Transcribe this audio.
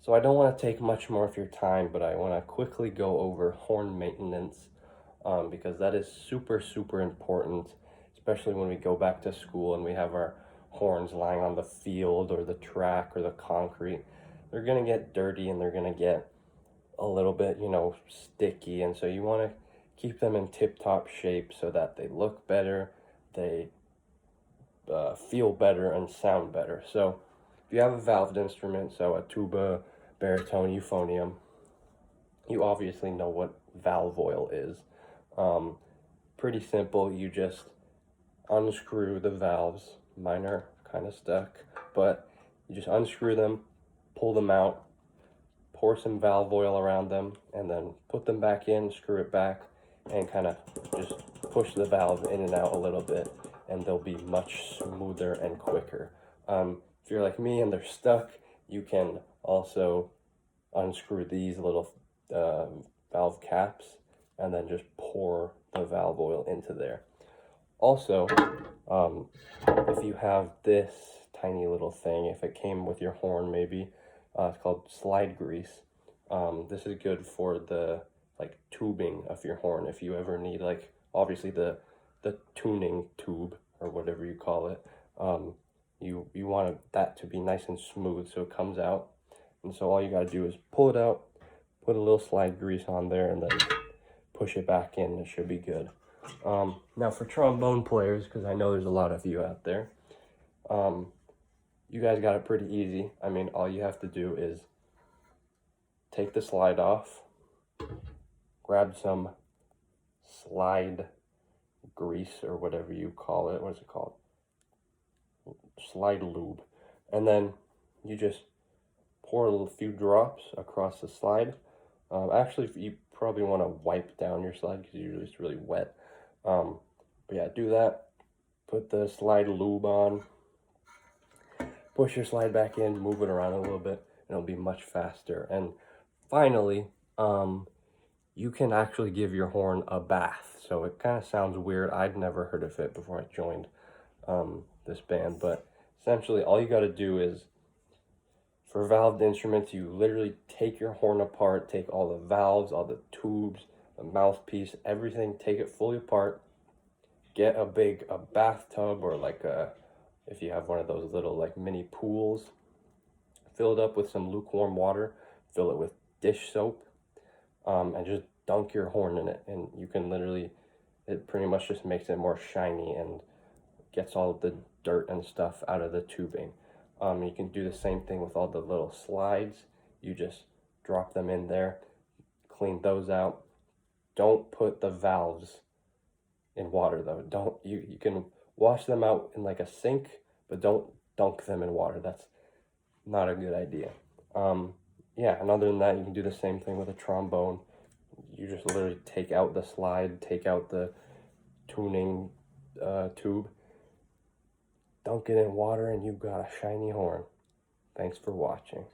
So I don't want to take much more of your time, but I want to quickly go over horn maintenance because that is super, super important, especially when we go back to school and we have our horns lying on the field or the track or the concrete. They're going to get dirty and they're going to get a little bit, sticky. And so you want to keep them in tip-top shape so that they look better, they feel better, and sound better. So if you have a valved instrument, so a tuba, baritone, euphonium, you obviously know what valve oil is. Pretty simple. You just unscrew the valves. Mine are kind of stuck, but you just unscrew them, pull them out, pour some valve oil around them, and then put them back in, screw it back, and kind of just push the valve in and out a little bit, and they'll be much smoother and quicker. If you're like me and they're stuck, you can also unscrew these little valve caps and then just pour the valve oil into there. Also, if you have this tiny little thing, if it came with your horn maybe, it's called slide grease. This is good for the tubing of your horn. If you ever need obviously the tuning tube or whatever you call it, you want that to be nice and smooth so it comes out. And so all you got to do is pull it out, put a little slide grease on there, and then push it back in. It should be good. Now for trombone players, because I know there's a lot of you out there, you guys got it pretty easy. I mean, all you have to do is take the slide off, grab some slide grease or whatever you call it. What is it called? Slide lube. And then you just pour a few drops across the slide. Actually, you probably want to wipe down your slide because usually it's really wet. But yeah, do that. Put the slide lube on. Push your slide back in, move it around a little bit, and it'll be much faster. And finally, you can actually give your horn a bath. So it kind of sounds weird. I'd never heard of it before I joined this band, but essentially all you got to do is, for valved instruments, you literally take your horn apart, take all the valves, all the tubes, the mouthpiece, everything, take it fully apart, get a bathtub or if you have one of those little mini pools, fill it up with some lukewarm water, fill it with dish soap, and just dunk your horn in it. And you can literally, it pretty much just makes it more shiny and gets all the dirt and stuff out of the tubing. You can do the same thing with all the little slides. You just drop them in there, clean those out. Don't put the valves in water though. You can wash them out in a sink, but don't dunk them in water. That's not a good idea. Yeah, and other than that, you can do the same thing with a trombone. You just literally take out the slide, take out the tuning tube, dunk it in water, and you've got a shiny horn. Thanks for watching.